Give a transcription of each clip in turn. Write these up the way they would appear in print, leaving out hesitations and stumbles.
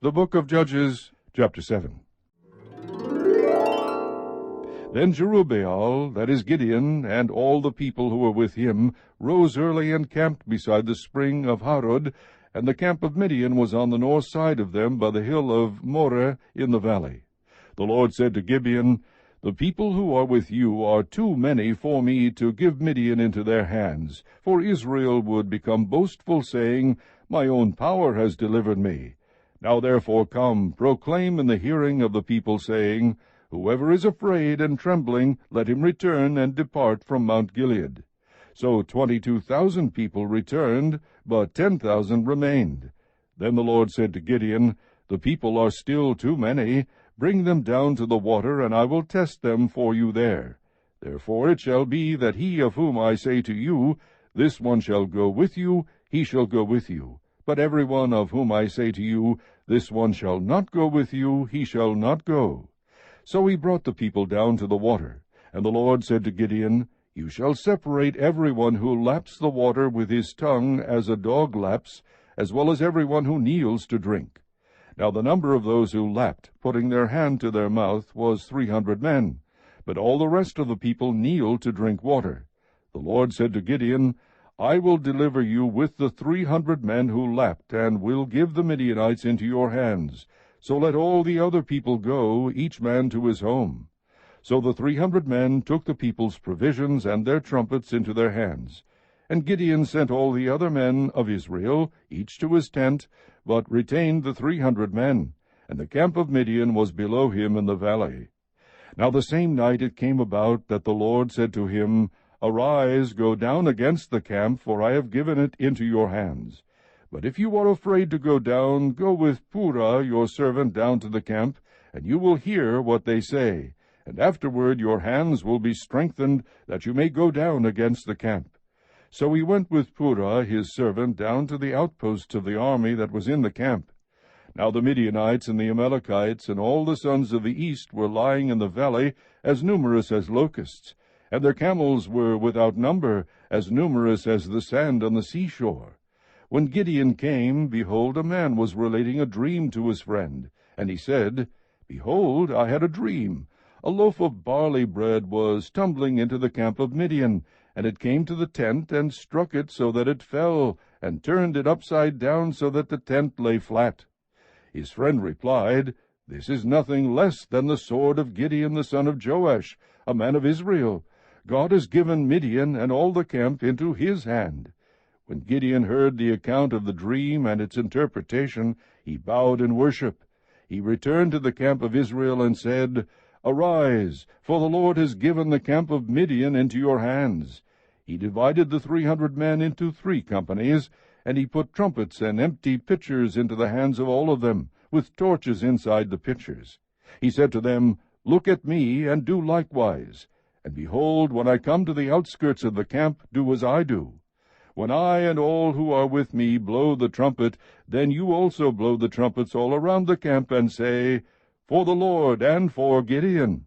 The Book of Judges, chapter 7. Then Jerubbaal, that is Gideon, and all the people who were with him, rose early and camped beside the spring of Harod, and the camp of Midian was on the north side of them by the hill of Moreh in the valley. The Lord said to Gideon, The people who are with you are too many for me to give Midian into their hands, for Israel would become boastful, saying, My own power has delivered me. Now therefore come, proclaim in the hearing of the people, saying, Whoever is afraid and trembling, let him return and depart from Mount Gilead. So 22,000 people returned, but 10,000 remained. Then the Lord said to Gideon, The people are still too many. Bring them down to the water, and I will test them for you there. Therefore it shall be that he of whom I say to you, This one shall go with you, he shall go with you. But every one of whom I say to you, This one shall not go with you, he shall not go. So he brought the people down to the water. And the Lord said to Gideon, You shall separate every one who laps the water with his tongue as a dog laps, as well as every one who kneels to drink. Now the number of those who lapped, putting their hand to their mouth, was 300 men. But all the rest of the people kneeled to drink water. The Lord said to Gideon, I will deliver you with the 300 men who lapped, and will give the Midianites into your hands. So let all the other people go, each man to his home. So the 300 men took the people's provisions and their trumpets into their hands. And Gideon sent all the other men of Israel, each to his tent, but retained the 300 men, and the camp of Midian was below him in the valley. Now the same night it came about that the Lord said to him, Arise, go down against the camp, for I have given it into your hands. But if you are afraid to go down, go with Purah your servant down to the camp, and you will hear what they say. And afterward your hands will be strengthened, that you may go down against the camp. So he went with Purah his servant down to the outposts of the army that was in the camp. Now the Midianites and the Amalekites and all the sons of the east were lying in the valley, as numerous as locusts, and their camels were without number, as numerous as the sand on the seashore. When Gideon came, behold, a man was relating a dream to his friend. And he said, Behold, I had a dream. A loaf of barley bread was tumbling into the camp of Midian, and it came to the tent, and struck it so that it fell, and turned it upside down so that the tent lay flat. His friend replied, This is nothing less than the sword of Gideon the son of Joash, a man of Israel. God has given Midian and all the camp into his hand. When Gideon heard the account of the dream and its interpretation, he bowed in worship. He returned to the camp of Israel and said, Arise, for the Lord has given the camp of Midian into your hands. He divided the 300 men into 3 companies, and he put trumpets and empty pitchers into the hands of all of them, with torches inside the pitchers. He said to them, Look at me, and do likewise. And behold, when I come to the outskirts of the camp, do as I do. When I and all who are with me blow the trumpet, then you also blow the trumpets all around the camp, and say, For the Lord and for Gideon.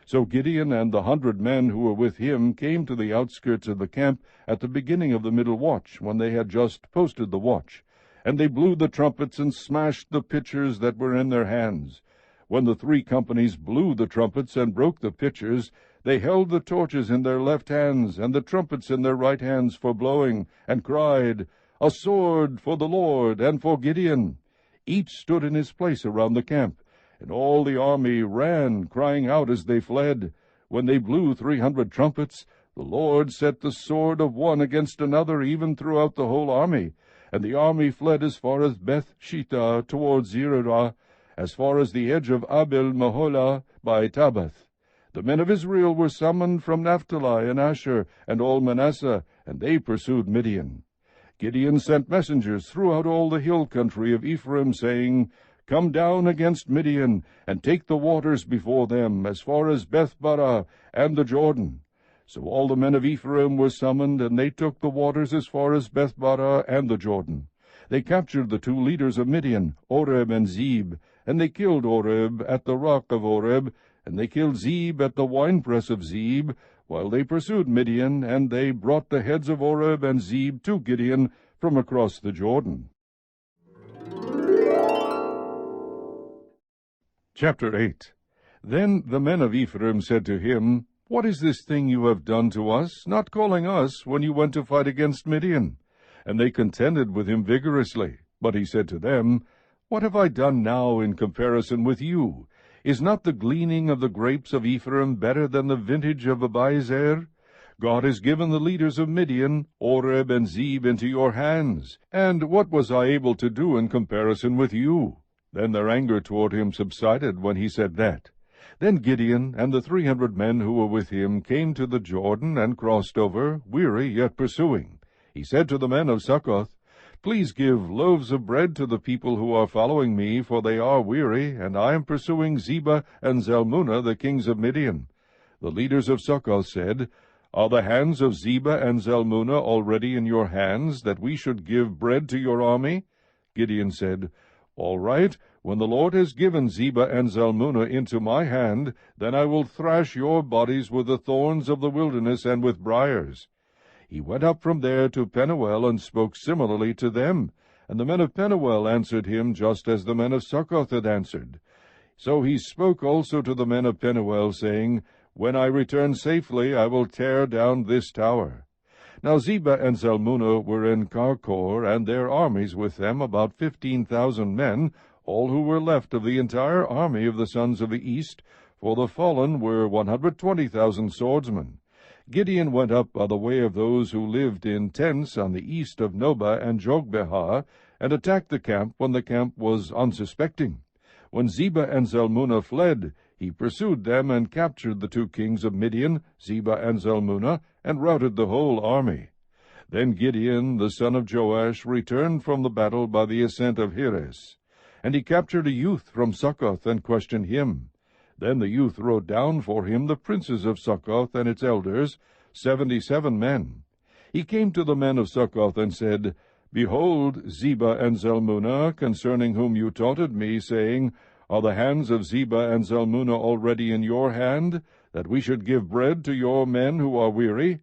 So Gideon and the 100 men who were with him came to the outskirts of the camp at the beginning of the middle watch, when they had just posted the watch. And they blew the trumpets and smashed the pitchers that were in their hands. When the 3 companies blew the trumpets and broke the pitchers, they held the torches in their left hands, and the trumpets in their right hands for blowing, and cried, A sword for the Lord and for Gideon. Each stood in his place around the camp, and all the army ran, crying out as they fled. When they blew 300 trumpets, the Lord set the sword of one against another, even throughout the whole army. And the army fled as far as Beth-shittah towards Zererah, as far as the edge of Abel-meholah by Tabbath. The men of Israel were summoned from Naphtali and Asher and all Manasseh, and they pursued Midian. Gideon sent messengers throughout all the hill country of Ephraim, saying, Come down against Midian, and take the waters before them, as far as Beth-barah and the Jordan. So all the men of Ephraim were summoned, and they took the waters as far as Beth-barah and the Jordan. They captured the 2 leaders of Midian, Oreb and Zeb, and they killed Oreb at the rock of Oreb, and they killed Zeb at the winepress of Zeb, while they pursued Midian, and they brought the heads of Oreb and Zeb to Gideon from across the Jordan. Chapter 8. Then the men of Ephraim said to him, What is this thing you have done to us, not calling us when you went to fight against Midian? And they contended with him vigorously. But he said to them, What have I done now in comparison with you? Is not the gleaning of the grapes of Ephraim better than the vintage of Abiezer? God has given the leaders of Midian, Oreb and Zeb, into your hands. And what was I able to do in comparison with you? Then their anger toward him subsided when he said that. Then Gideon and the 300 men who were with him came to the Jordan and crossed over, weary yet pursuing. He said to the men of Succoth, Please give loaves of bread to the people who are following me, for they are weary, and I am pursuing Zebah and Zalmunna, the kings of Midian. The leaders of Succoth said, Are the hands of Zebah and Zalmunna already in your hands, that we should give bread to your army? Gideon said, All right, when the Lord has given Zebah and Zalmunna into my hand, then I will thrash your bodies with the thorns of the wilderness and with briars. He went up from there to Penuel and spoke similarly to them, and the men of Penuel answered him just as the men of Succoth had answered. So he spoke also to the men of Penuel, saying, When I return safely, I will tear down this tower. Now Zebah and Zalmunna were in Karkor, and their armies with them, about 15,000 men, all who were left of the entire army of the sons of the east, for the fallen were 120,000 swordsmen. Gideon went up by the way of those who lived in tents on the east of Nobah and Jogbehah, and attacked the camp when the camp was unsuspecting. When Zebah and Zalmunna fled, he pursued them and captured the 2 kings of Midian, Zebah and Zalmunna, and routed the whole army. Then Gideon, the son of Joash, returned from the battle by the ascent of Heres. And he captured a youth from Succoth and questioned him. Then the youth wrote down for him the princes of Succoth and its elders, 77 men. He came to the men of Succoth and said, Behold, Zebah and Zalmunna, concerning whom you taunted me, saying, Are the hands of Zebah and Zalmunna already in your hand, that we should give bread to your men who are weary?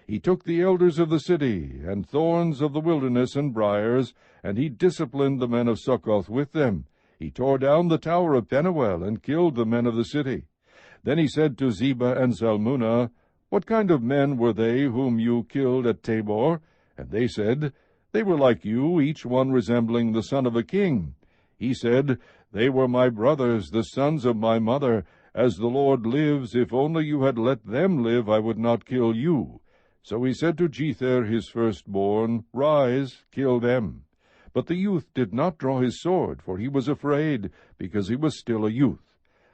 He took the elders of the city, and thorns of the wilderness and briars, and he disciplined the men of Succoth with them. He tore down the tower of Penuel, and killed the men of the city. Then he said to Zebah and Zalmunna, What kind of men were they whom you killed at Tabor? And they said, They were like you, each one resembling the son of a king. He said, They were my brothers, the sons of my mother. As the Lord lives, if only you had let them live, I would not kill you. So he said to Jether his firstborn, Rise, kill them. But the youth did not draw his sword, for he was afraid, because he was still a youth.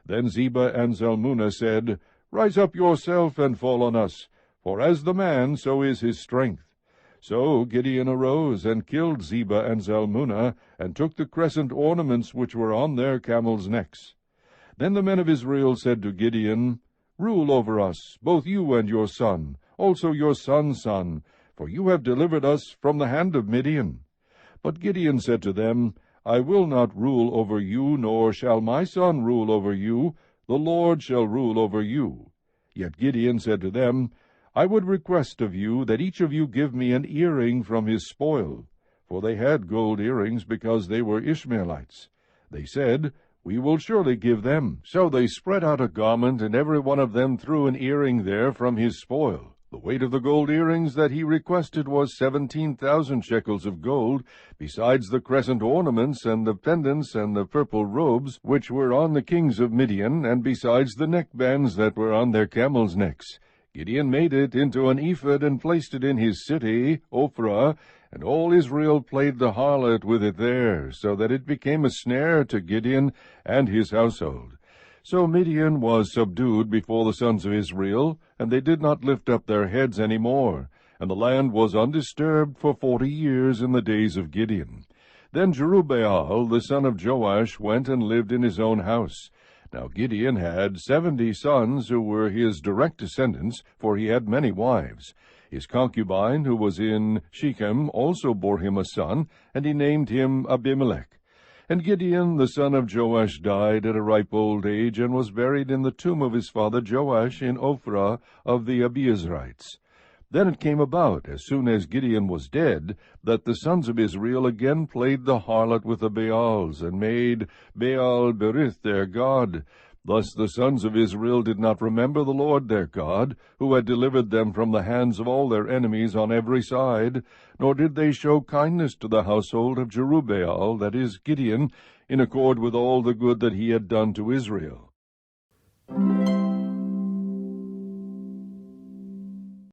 Then Zebah and Zalmunna said, Rise up yourself and fall on us, for as the man, so is his strength. So Gideon arose and killed Zebah and Zalmunna, and took the crescent ornaments which were on their camels' necks. Then the men of Israel said to Gideon, Rule over us, both you and your son, also your son's son, for you have delivered us from the hand of Midian. But Gideon said to them, I will not rule over you, nor shall my son rule over you. The Lord shall rule over you. Yet Gideon said to them, I would request of you that each of you give me an earring from his spoil. For they had gold earrings, because they were Ishmaelites. They said, We will surely give them. So they spread out a garment, and every one of them threw an earring there from his spoil. The weight of the gold earrings that he requested was 17,000 shekels of gold, besides the crescent ornaments and the pendants and the purple robes which were on the kings of Midian, and besides the neckbands that were on their camels' necks. Gideon made it into an ephod and placed it in his city, Ophrah, and all Israel played the harlot with it there, so that it became a snare to Gideon and his household. So Midian was subdued before the sons of Israel, and they did not lift up their heads any more, and the land was undisturbed for 40 years in the days of Gideon. Then Jerubbaal, the son of Joash, went and lived in his own house. Now Gideon had 70 sons who were his direct descendants, for he had many wives. His concubine, who was in Shechem, also bore him a son, and he named him Abimelech. And Gideon, the son of Joash, died at a ripe old age, and was buried in the tomb of his father Joash in Ophrah of the Abiezrites. Then it came about, as soon as Gideon was dead, that the sons of Israel again played the harlot with the Baals, and made Baal-berith their god. Thus the sons of Israel did not remember the Lord their God, who had delivered them from the hands of all their enemies on every side, nor did they show kindness to the household of Jerubbaal, that is, Gideon, in accord with all the good that he had done to Israel.